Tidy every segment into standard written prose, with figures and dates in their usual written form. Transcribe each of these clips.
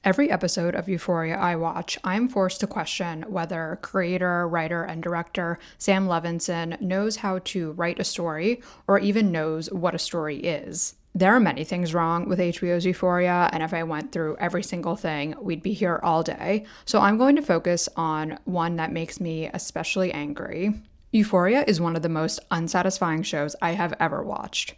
Every episode of Euphoria I watch, I'm forced to question whether creator, writer, and director Sam Levinson knows how to write a story or even knows what a story is. There are many things wrong with HBO's Euphoria, and if I went through every single thing, we'd be here all day. So I'm going to focus on one that makes me especially angry. Euphoria is one of the most unsatisfying shows I have ever watched.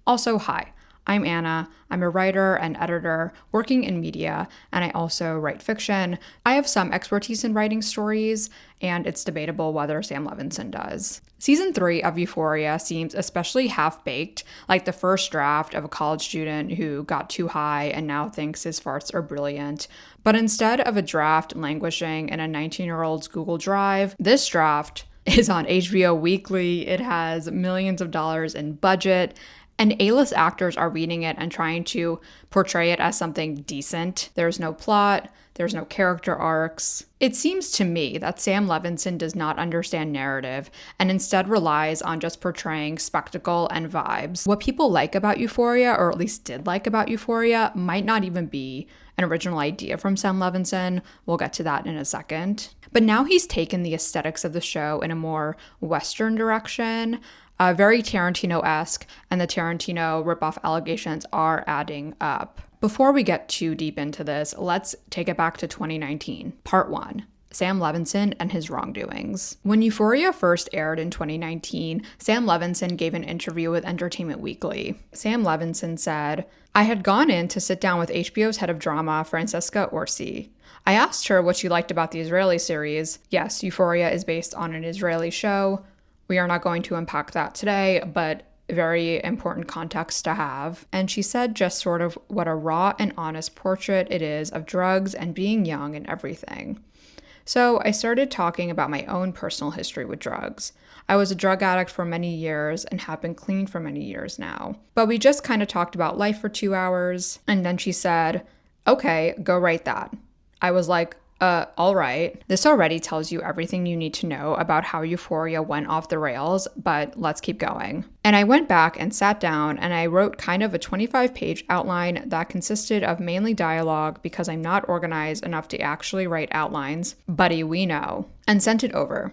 Also, hi. I'm Anna. I'm a writer and editor working in media, and I also write fiction. I have some expertise in writing stories, and it's debatable whether Sam Levinson does. Season 3 of Euphoria seems especially half-baked, like the first draft of a college student who got too high and now thinks his farts are brilliant. But instead of a draft languishing in a 19-year-old's Google Drive, this draft is on HBO Weekly. It has millions of dollars in budget, and A-list actors are reading it and trying to portray it as something decent. There's no plot, there's no character arcs. It seems to me that Sam Levinson does not understand narrative and instead relies on just portraying spectacle and vibes. What people like about Euphoria, or at least did like about Euphoria, might not even be an original idea from Sam Levinson. We'll get to that in a second. But now he's taken the aesthetics of the show in a more Western direction, very Tarantino-esque, and the Tarantino ripoff allegations are adding up. Before we get too deep into this, let's take it back to 2019. Part 1. Sam Levinson and his wrongdoings. When Euphoria first aired in 2019, Sam Levinson gave an interview with Entertainment Weekly. Sam Levinson said, "I had gone in to sit down with HBO's head of drama, Francesca Orsi. I asked her what she liked about the Israeli series. Yes, Euphoria is based on an Israeli show. We are not going to unpack that today, but very important context to have. And she said just sort of what a raw and honest portrait it is of drugs and being young and everything. So I started talking about my own personal history with drugs. I was a drug addict for many years and have been clean for many years now. But we just kind of talked about life for 2 hours. And then she said, okay, go write that. I was like, all right. This already tells you everything you need to know about how Euphoria went off the rails, but let's keep going." And I went back and sat down and I wrote kind of a 25-page outline that consisted of mainly dialogue because I'm not organized enough to actually write outlines. Buddy, we know. And sent it over.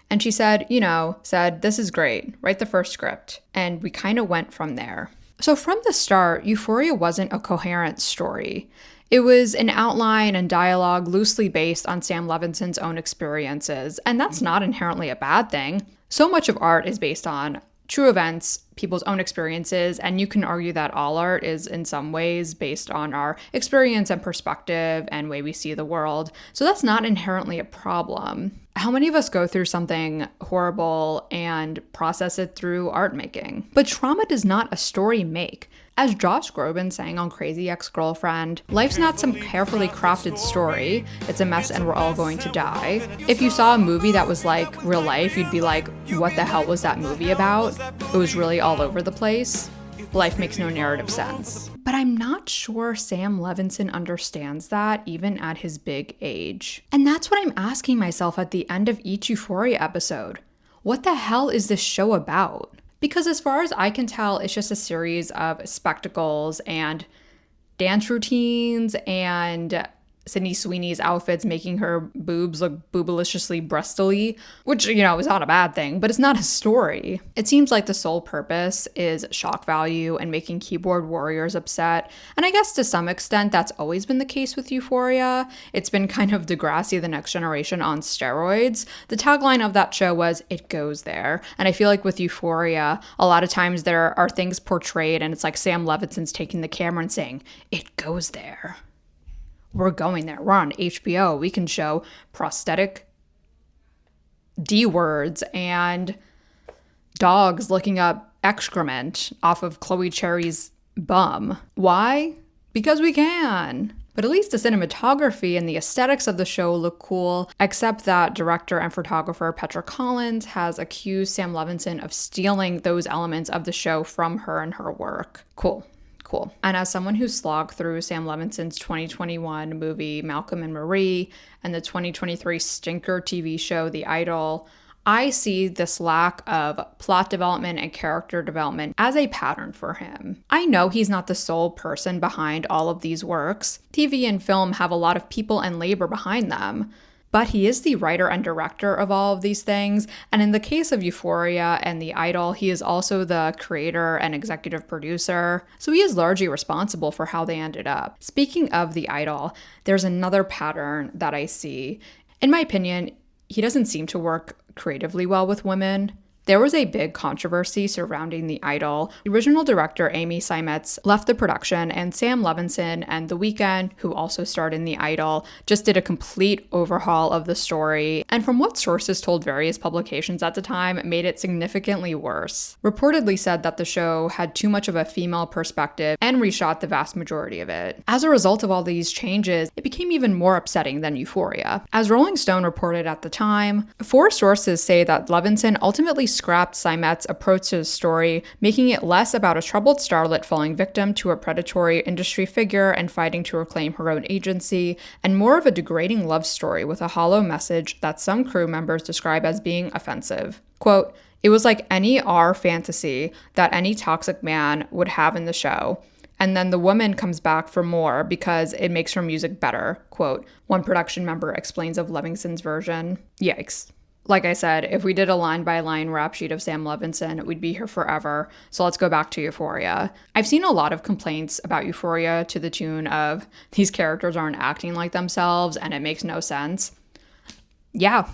And she said, this is great. Write the first script. And we kind of went from there. So from the start, Euphoria wasn't a coherent story. It was an outline and dialogue loosely based on Sam Levinson's own experiences, and that's not inherently a bad thing. So much of art is based on true events, people's own experiences, and you can argue that all art is in some ways based on our experience and perspective and way we see the world. So that's not inherently a problem. How many of us go through something horrible and process it through art making? But trauma does not a story make. As Josh Groban sang on Crazy Ex-Girlfriend, life's not some carefully crafted story. It's a mess and we're all going to die. If you saw a movie that was like real life, you'd be like, what the hell was that movie about? It was really all over the place. Life makes no narrative sense. But I'm not sure Sam Levinson understands that even at his big age. And that's what I'm asking myself at the end of each Euphoria episode. What the hell is this show about? Because as far as I can tell, it's just a series of spectacles and dance routines and Sydney Sweeney's outfits making her boobs look boobaliciously breastily, which, is not a bad thing, but it's not a story. It seems like the sole purpose is shock value and making keyboard warriors upset. And I guess to some extent, that's always been the case with Euphoria. It's been kind of Degrassi, the Next Generation on steroids. The tagline of that show was, "It goes there." And I feel like with Euphoria, a lot of times there are things portrayed and it's like Sam Levinson's taking the camera and saying, "It goes there. We're going there. We're on HBO. We can show prosthetic D words and dogs licking up excrement off of Chloe Cherry's bum." Why? Because we can. But at least the cinematography and the aesthetics of the show look cool, except that director and photographer Petra Collins has accused Sam Levinson of stealing those elements of the show from her and her work. Cool. And as someone who slogged through Sam Levinson's 2021 movie Malcolm and Marie and the 2023 stinker TV show The Idol, I see this lack of plot development and character development as a pattern for him. I know he's not the sole person behind all of these works. TV and film have a lot of people and labor behind them. But he is the writer and director of all of these things, and in the case of Euphoria and The Idol, he is also the creator and executive producer, so he is largely responsible for how they ended up. Speaking of The Idol, there's another pattern that I see. In my opinion, he doesn't seem to work creatively well with women. There was a big controversy surrounding The Idol. The original director, Amy Seimetz, left the production, and Sam Levinson and The Weeknd, who also starred in The Idol, just did a complete overhaul of the story, and from what sources told various publications at the time, made it significantly worse. Reportedly said that the show had too much of a female perspective and reshot the vast majority of it. As a result of all these changes, it became even more upsetting than Euphoria. As Rolling Stone reported at the time, 4 sources say that Levinson ultimately scrapped Seimetz's approach to the story, making it less about a troubled starlet falling victim to a predatory industry figure and fighting to reclaim her own agency, and more of a degrading love story with a hollow message that some crew members describe as being offensive. Quote, "It was like any R fantasy that any toxic man would have in the show. And then the woman comes back for more because it makes her music better," quote, one production member explains of Levinson's version. Yikes. Like I said, if we did a line-by-line rap sheet of Sam Levinson, we'd be here forever. So let's go back to Euphoria. I've seen a lot of complaints about Euphoria to the tune of, these characters aren't acting like themselves and it makes no sense. Yeah,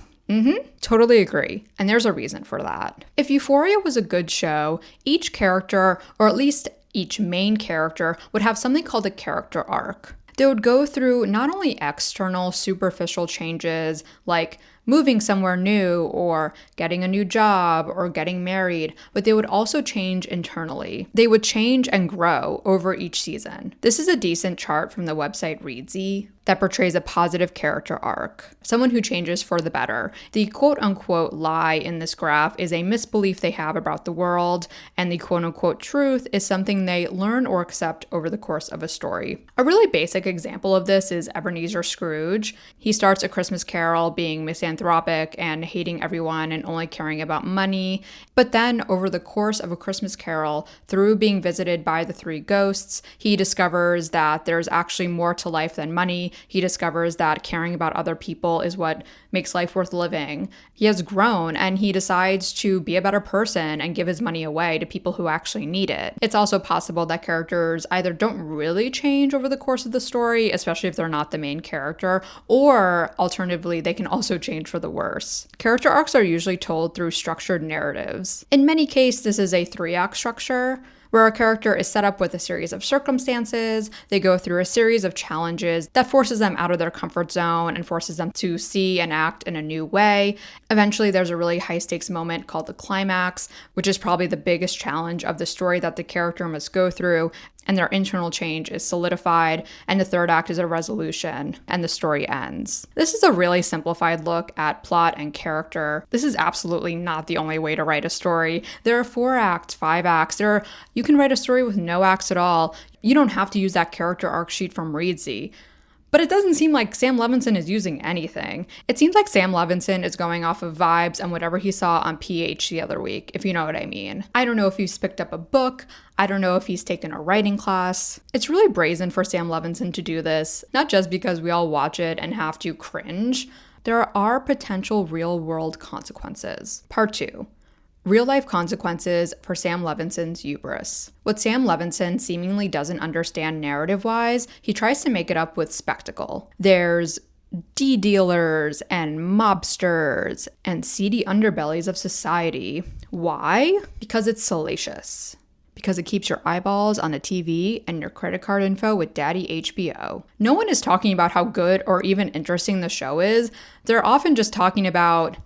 totally agree. And there's a reason for that. If Euphoria was a good show, each character, or at least each main character, would have something called a character arc. They would go through not only external, superficial changes like moving somewhere new or getting a new job or getting married, but they would also change internally. They would change and grow over each season. This is a decent chart from the website Readsy that portrays a positive character arc, someone who changes for the better. The quote-unquote lie in this graph is a misbelief they have about the world, and the quote-unquote truth is something they learn or accept over the course of a story. A really basic example of this is Ebenezer Scrooge. He starts A Christmas Carol being misanthropic and hating everyone and only caring about money, but then over the course of A Christmas Carol, through being visited by the 3 ghosts, he discovers that there's actually more to life than money. He discovers that caring about other people is what makes life worth living. He has grown and he decides to be a better person and give his money away to people who actually need it. It's also possible that characters either don't really change over the course of the story, especially if they're not the main character, or alternatively, they can also change for the worse. Character arcs are usually told through structured narratives. In many cases, this is a 3-act structure, where a character is set up with a series of circumstances. They go through a series of challenges that forces them out of their comfort zone and forces them to see and act in a new way. Eventually, there's a really high-stakes moment called the climax, which is probably the biggest challenge of the story that the character must go through, and their internal change is solidified, and the 3rd act is a resolution, and the story ends. This is a really simplified look at plot and character. This is absolutely not the only way to write a story. There are 4 acts, 5 acts. You can write a story with no acts at all. You don't have to use that character arc sheet from Readsy. But it doesn't seem like Sam Levinson is using anything. It seems like Sam Levinson is going off of vibes and whatever he saw on PH the other week, if you know what I mean. I don't know if he's picked up a book. I don't know if he's taken a writing class. It's really brazen for Sam Levinson to do this, not just because we all watch it and have to cringe. There are potential real-world consequences. Part 2. Real-life consequences for Sam Levinson's hubris. What Sam Levinson seemingly doesn't understand narrative-wise, he tries to make it up with spectacle. There's D-dealers and mobsters and seedy underbellies of society. Why? Because it's salacious. Because it keeps your eyeballs on the TV and your credit card info with Daddy HBO. No one is talking about how good or even interesting the show is. They're often just talking about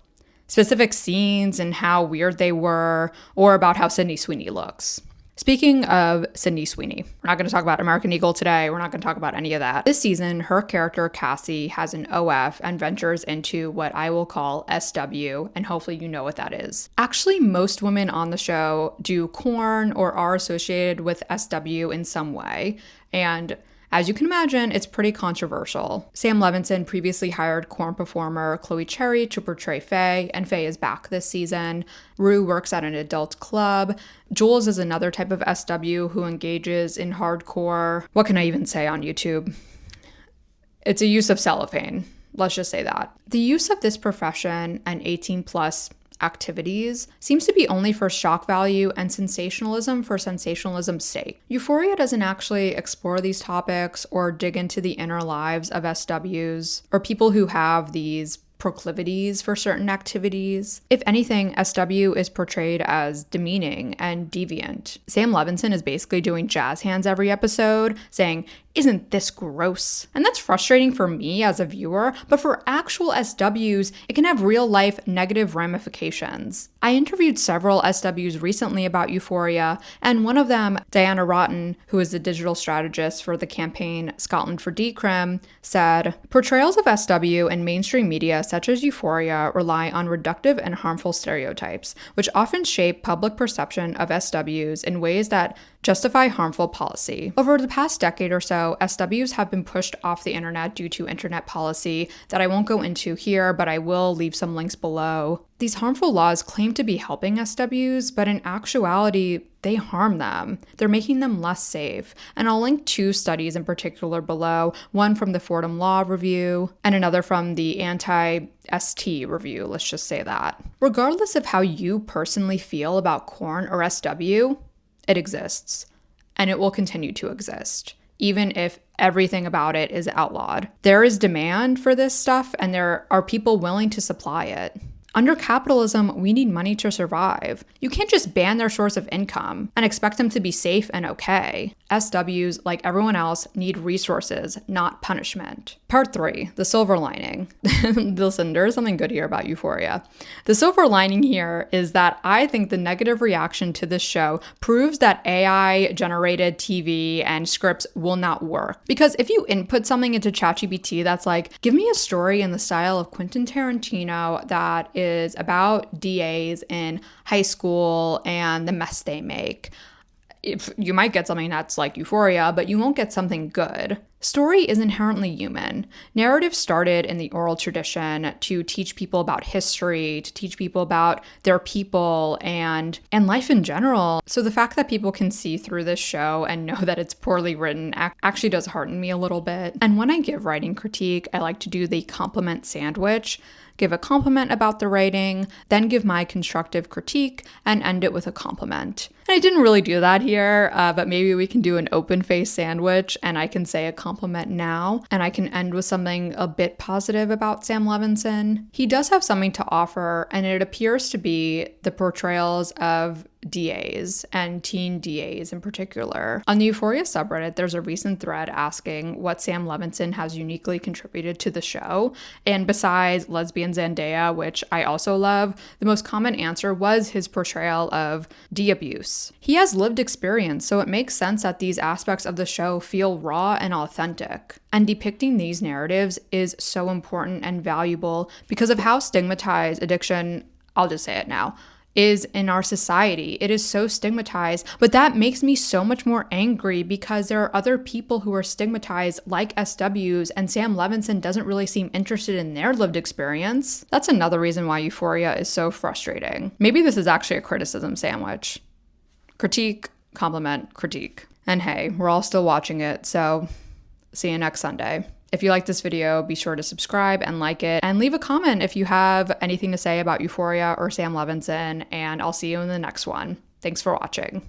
specific scenes and how weird they were, or about how Sydney Sweeney looks. Speaking of Sydney Sweeney, we're not going to talk about American Eagle today. We're not going to talk about any of that. This season, her character Cassie has an OF and ventures into what I will call SW, and hopefully you know what that is. Actually, most women on the show do corn or are associated with SW in some way, and As you can imagine, it's pretty controversial. Sam Levinson previously hired corn performer Chloe Cherry to portray Faye, and Faye is back this season. Rue works at an adult club. Jules is another type of SW who engages in hardcore, what can I even say on YouTube? It's a use of cellophane. Let's just say that. The use of this profession and 18 plus activities seems to be only for shock value and sensationalism for sensationalism's sake. Euphoria doesn't actually explore these topics or dig into the inner lives of SWs or people who have these proclivities for certain activities. If anything, SW is portrayed as demeaning and deviant. Sam Levinson is basically doing jazz hands every episode, saying, "Isn't this gross?" And that's frustrating for me as a viewer, but for actual SWs, it can have real life negative ramifications. I interviewed several SWs recently about Euphoria, and one of them, Diana Rotten, who is the digital strategist for the campaign Scotland for Decrim, said, "Portrayals of SW in mainstream media such as Euphoria rely on reductive and harmful stereotypes, which often shape public perception of SWs in ways that justify harmful policy. Over the past decade or so, SWs have been pushed off the internet due to internet policy that I won't go into here, but I will leave some links below. These harmful laws claim to be helping SWs, but in actuality, they harm them. They're making them less safe. And I'll link two studies in particular below, one from the Fordham Law Review and another from the Anti-ST Review, let's just say that. Regardless of how you personally feel about corn or SW, it exists, and it will continue to exist, even if everything about it is outlawed. There is demand for this stuff, and there are people willing to supply it. Under capitalism, we need money to survive. You can't just ban their source of income and expect them to be safe and okay. SWs, like everyone else, need resources, not punishment. Part 3, the silver lining. Listen, there's something good here about Euphoria. The silver lining here is that I think the negative reaction to this show proves that AI-generated TV and scripts will not work. Because if you input something into ChatGPT that's like, give me a story in the style of Quentin Tarantino that is about DAs in high school and the mess they make. If you might get something that's like Euphoria, but you won't get something good. Story is inherently human. Narrative started in the oral tradition to teach people about history, to teach people about their people and life in general. So the fact that people can see through this show and know that it's poorly written actually does hearten me a little bit. And when I give writing critique, I like to do the compliment sandwich. Give a compliment about the writing, then give my constructive critique, and end it with a compliment. And I didn't really do that here, but maybe we can do an open-face sandwich, and I can say a compliment now, and I can end with something a bit positive about Sam Levinson. He does have something to offer, and it appears to be the portrayals of DAs and teen DAs in particular. On the Euphoria subreddit, there's a recent thread asking what Sam Levinson has uniquely contributed to the show. And besides lesbian Zendaya, which I also love, the most common answer was his portrayal of D-abuse. He has lived experience, so it makes sense that these aspects of the show feel raw and authentic. And depicting these narratives is so important and valuable because of how stigmatized addiction, I'll just say it now, is in our society. It is so stigmatized, but that makes me so much more angry because there are other people who are stigmatized like SWs, and Sam Levinson doesn't really seem interested in their lived experience. That's another reason why Euphoria is so frustrating. Maybe this is actually a criticism sandwich. Critique, compliment, critique. And hey, we're all still watching it, so see you next Sunday. If you like this video, be sure to subscribe and like it, and leave a comment if you have anything to say about Euphoria or Sam Levinson, and I'll see you in the next one. Thanks for watching.